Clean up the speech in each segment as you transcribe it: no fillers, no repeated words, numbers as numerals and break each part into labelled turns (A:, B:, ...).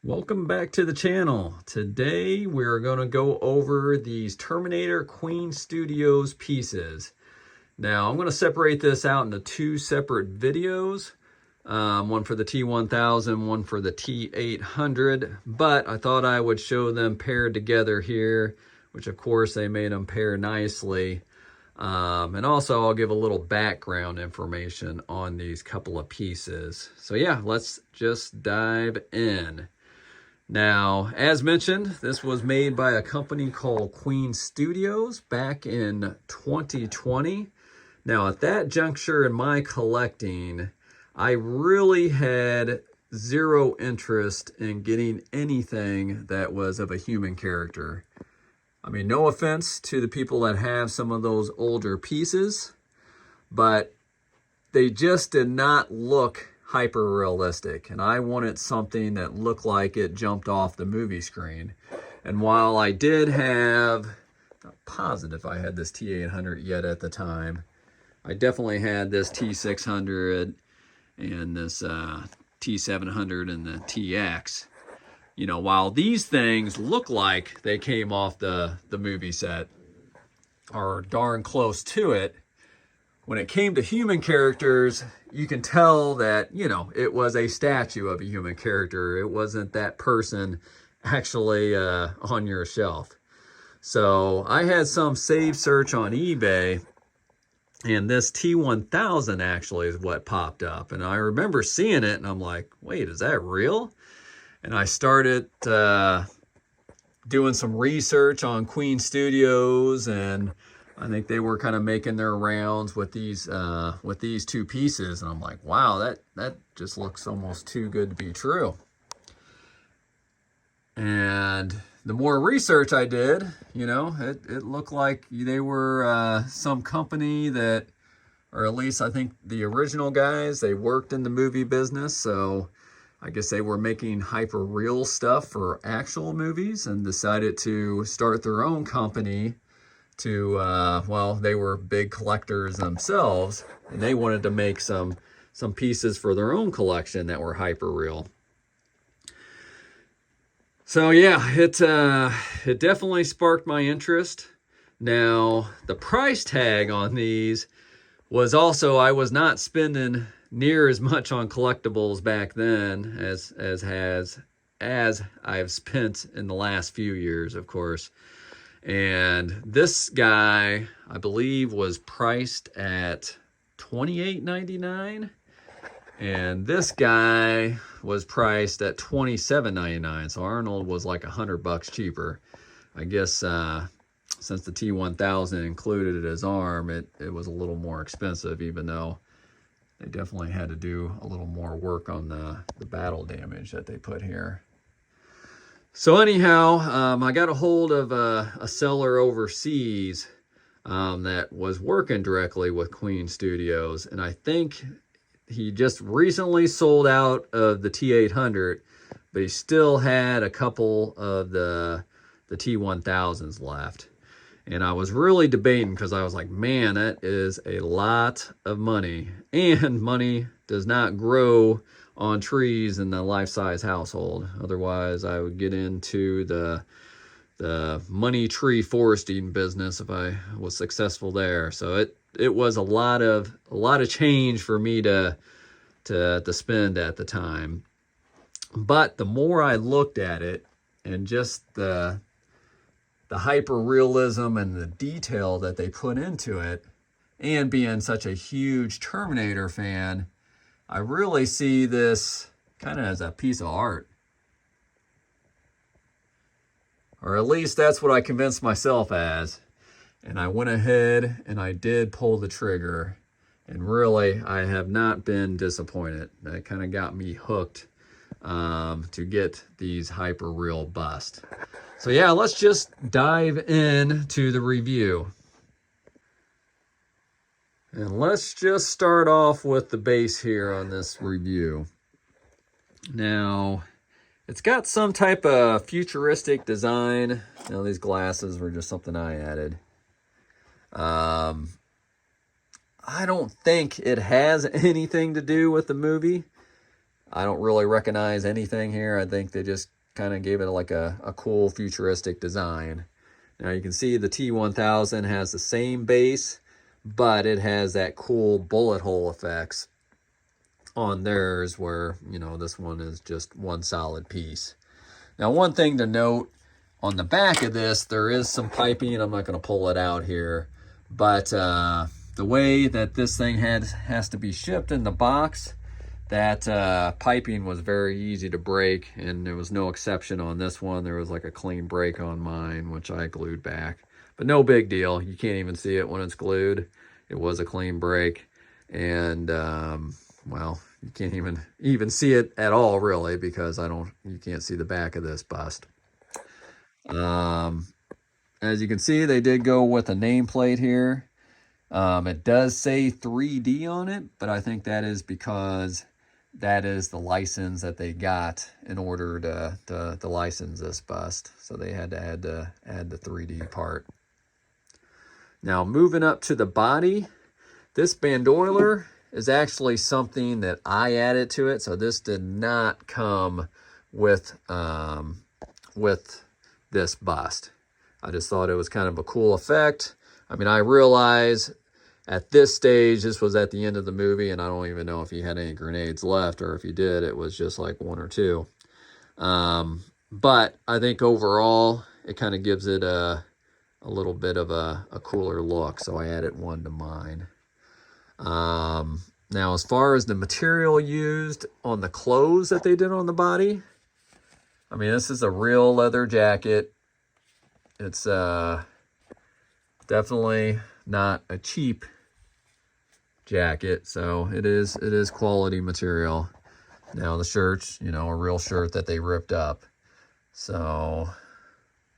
A: Welcome back to the channel. Today we're going to go over these Terminator Queen Studios pieces. Now I'm going to separate this out into two separate videos. One for the T1000, one for the T800, but I thought I would show them paired together here, which of course they made them pair nicely. And also I'll give a little background information on these couple of pieces. So yeah, let's just dive in. Now, as mentioned, this was made by a company called Queen Studios back in 2020. Now, at that juncture in my collecting, I really had zero interest in getting anything that was of a human character. I mean, no offense to the people that have some of those older pieces, but they just did not look hyper realistic, and I wanted something that looked like it jumped off the movie screen. And while I did have, not positive I had this T800 yet at the time, I definitely had this T600 and this T700 and the TX. You know, while these things look like they came off the movie set, or darn close to it, when it came to human characters, you can tell that, you know, it was a statue of a human character. It wasn't that person actually on your shelf. So I had some save search on eBay, and this T1000 actually is what popped up. And I remember seeing it, and I'm like, wait, is that real? And I started doing some research on Queen Studios, and I think they were kind of making their rounds with these two pieces, and I'm like, wow, that just looks almost too good to be true. And the more research I did, you know, it looked like they were some company that, or at least I think the original guys, they worked in the movie business, so I guess they were making hyper real stuff for actual movies and decided to start their own company to, well, they were big collectors themselves, and they wanted to make some pieces for their own collection that were hyper real. So yeah, it definitely sparked my interest. Now, the price tag on these was also, I was not spending near as much on collectibles back then as I've spent in the last few years, of course. And this guy, I believe, was priced at $28.99, and this guy was priced at $27.99. So Arnold was like $100 cheaper. I guess since the T1000 included his arm, it was a little more expensive, even though they definitely had to do a little more work on the battle damage that they put here. So anyhow, I got a hold of a seller overseas that was working directly with Queen Studios, and I think he just recently sold out of the T800, but he still had a couple of the T1000s left. And I was really debating, because I was like, man, that is a lot of money, and money does not grow on trees in the life-size household. Otherwise, I would get into the money tree foresting business if I was successful there. So it was a lot of change for me to spend at the time. But the more I looked at it, and just the hyper realism and the detail that they put into it, and being such a huge Terminator fan, I really see this kind of as a piece of art. Or at least that's what I convinced myself as. And I went ahead and I did pull the trigger. And really, I have not been disappointed. That kind of got me hooked to get these hyper real busts. So yeah, let's just dive into the review. And let's just start off with the base here on this review. Now, it's got some type of futuristic design. Now, these glasses were just something I added. I don't think it has anything to do with the movie. I don't really recognize anything here. I think they just kind of gave it like a cool futuristic design. Now you can see the T1000 has the same base, but it has that cool bullet hole effects on theirs where, you know, this one is just one solid piece. Now, one thing to note, on the back of this, there is some piping. I'm not going to pull it out here, but the way that this thing has to be shipped in the box, that piping was very easy to break, and there was no exception on this one. There was like a clean break on mine, which I glued back, but no big deal. You can't even see it when it's glued. It was a clean break, and well, you can't even see it at all, really, because you can't see the back of this bust. As you can see, they did go with a nameplate here. It does say 3D on it, but I think that is because that is the license that they got in order to license this bust. So they had to add the 3D part. Now, moving up to the body, this bandoiler is actually something that I added to it. So this did not come with this bust. I just thought it was kind of a cool effect. I mean, I realize at this stage, this was at the end of the movie, and I don't even know if he had any grenades left, or if he did, it was just like one or two. But I think overall, it kind of gives it a little bit of a cooler look, so I added one to mine. Now, as far as the material used on the clothes that they did on the body, I mean, this is a real leather jacket. It's definitely not a cheap jacket, so it is quality material. Now the shirt's, you know, a real shirt that they ripped up, so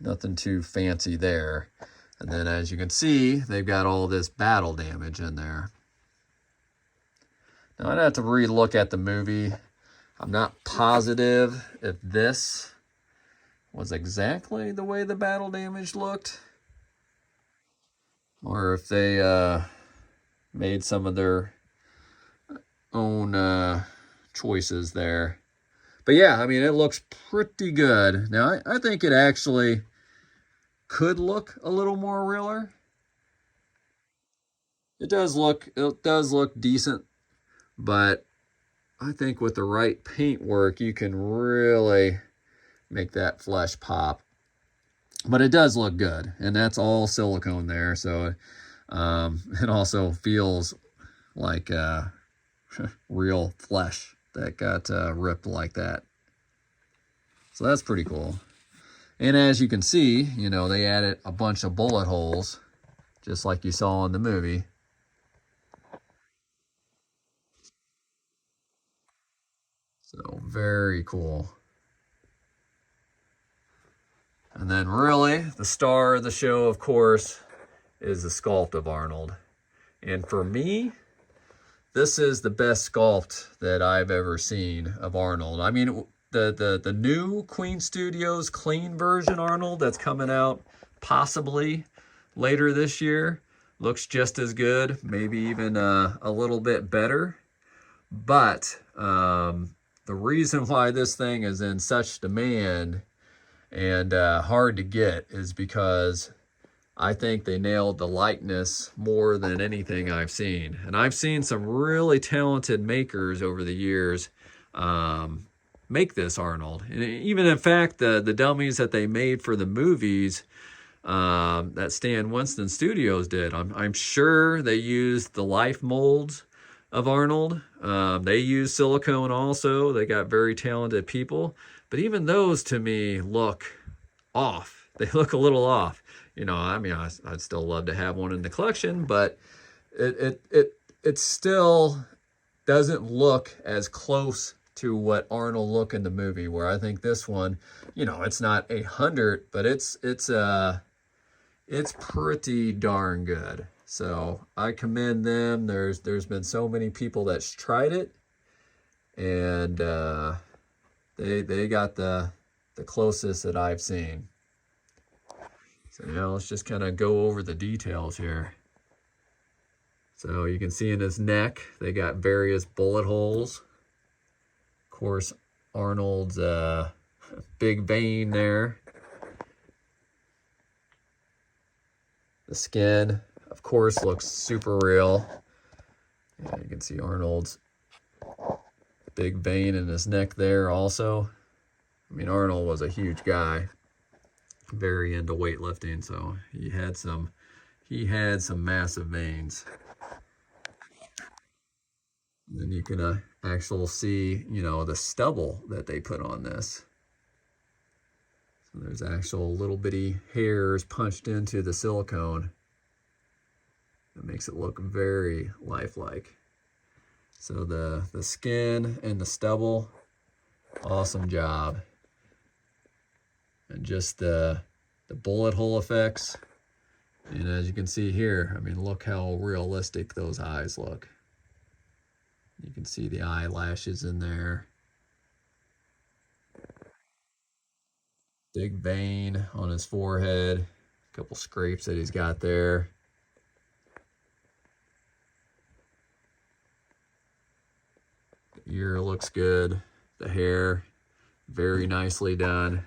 A: nothing too fancy there. And then, as you can see, they've got all this battle damage in there. Now I'd have to re-look at the movie. I'm not positive if this was exactly the way the battle damage looked, or if they made some of their own choices there. But yeah, I mean, it looks pretty good. Now, I think it actually could look a little more realer. It does look decent, but I think with the right paint work, you can really make that flesh pop. But it does look good, and that's all silicone there, so it also feels like real flesh that got ripped like that. So that's pretty cool. And as you can see, you know, they added a bunch of bullet holes, just like you saw in the movie. So very cool. And then really, the star of the show, of course, is the sculpt of Arnold. And for me, this is the best sculpt that I've ever seen of Arnold. I mean, the new Queen Studios clean version Arnold that's coming out possibly later this year looks just as good, maybe even a little bit better. But the reason why this thing is in such demand and hard to get is because I think they nailed the likeness more than anything I've seen. And I've seen some really talented makers over the years make this Arnold. And even in fact, the dummies that they made for the movies that Stan Winston Studios did, I'm sure they used the life molds of Arnold. They used silicone also. They got very talented people. But even those, to me, look off. They look a little off. You know, I mean, I'd still love to have one in the collection, but it still doesn't look as close to what Arnold looked in the movie, where I think this one, you know, it's not 100, but it's pretty darn good. So I commend them. There's been so many people that's tried it, and they got the closest that I've seen. So now let's just kind of go over the details here. So you can see in his neck, they got various bullet holes. Of course, Arnold's big vein there. The skin, of course, looks super real. Yeah, you can see Arnold's big vein in his neck there also. I mean, Arnold was a huge guy, very into weightlifting, so he had some massive veins. And then you can actually see, you know, the stubble that they put on this. So there's actual little bitty hairs punched into the silicone. That makes it look very lifelike. So the skin and the stubble, awesome job. And just the bullet hole effects. And as you can see here, I mean, look how realistic those eyes look. You can see the eyelashes in there. Big vein on his forehead. A couple scrapes that he's got there. The ear looks good. The hair, very nicely done.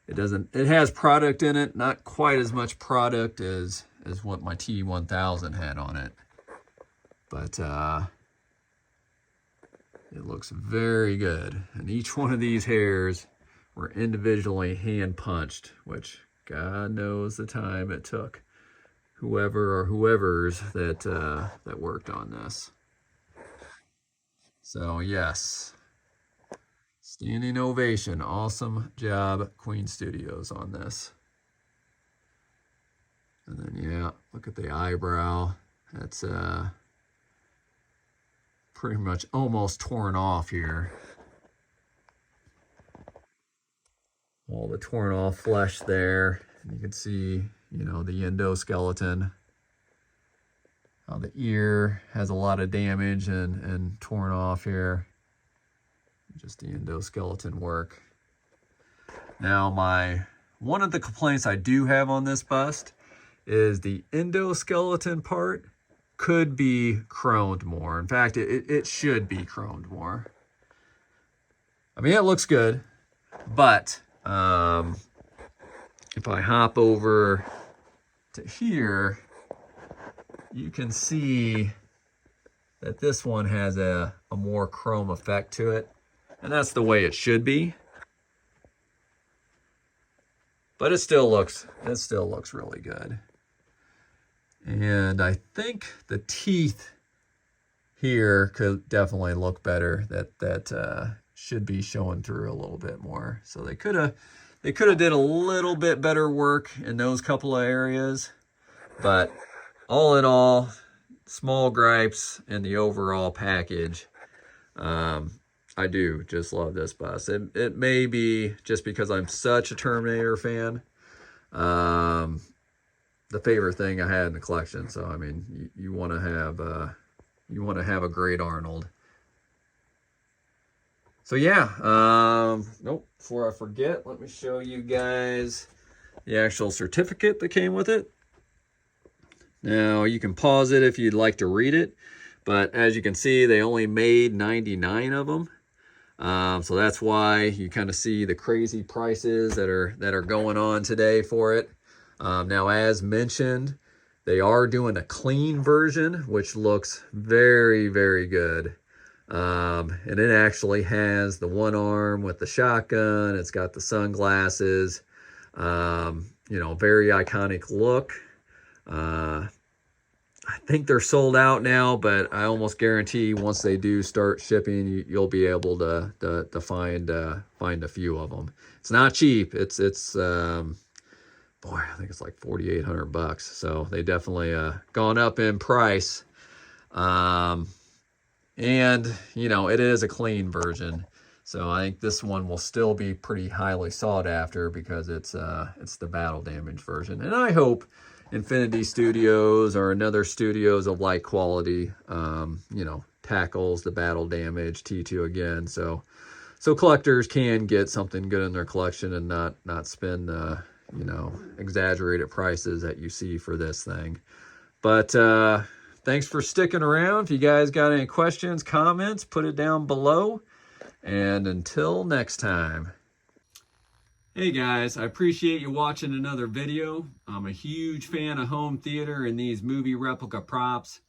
A: It has product in it, not quite as much product as what my T800 had on it. But it looks very good. And each one of these hairs were individually hand punched, which God knows the time it took whoever or whoever's that worked on this. So yes, standing ovation. Awesome job, Queen Studios, on this. And then, yeah, look at the eyebrow. That's pretty much almost torn off here. All the torn off flesh there. And you can see, you know, the endoskeleton. How the ear has a lot of damage and torn off here. Just the endoskeleton work. Now, one of the complaints I do have on this bust is the endoskeleton part could be chromed more. In fact, it should be chromed more. I mean, it looks good, but if I hop over to here, you can see that this one has a more chrome effect to it. And that's the way it should be. But it still looks really good. And I think the teeth here could definitely look better. That should be showing through a little bit more. So they could have did a little bit better work in those couple of areas. But all in all, small gripes in the overall package. I do just love this bus. It may be just because I'm such a Terminator fan, the favorite thing I had in the collection. So I mean, you want to have a great Arnold. So yeah, nope. Before I forget, let me show you guys the actual certificate that came with it. Now you can pause it if you'd like to read it, but as you can see, they only made 99 of them. So that's why you kind of see the crazy prices that are going on today for it. Now, as mentioned, they are doing a clean version, which looks very, very good. And it actually has the one arm with the shotgun. It's got the sunglasses, you know, very iconic look. I think they're sold out now, but I almost guarantee once they do start shipping, you'll be able to find a few of them. It's not cheap. It's boy, I think it's like $4,800. So they definitely gone up in price. And you know, it is a clean version. So I think this one will still be pretty highly sought after because it's the battle damage version. And I hope Infinity Studios or another studios of like quality, you know, tackles the battle damage T2 again. So collectors can get something good in their collection and not spend, you know, exaggerated prices that you see for this thing. But thanks for sticking around. If you guys got any questions, comments, put it down below. And until next time. Hey guys, I appreciate you watching another video. I'm a huge fan of home theater and these movie replica props.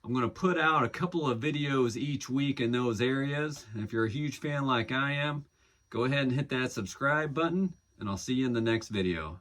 A: I'm going to put out a couple of videos each week in those areas. And if you're a huge fan like I am, go ahead and hit that subscribe button, and I'll see you in the next video.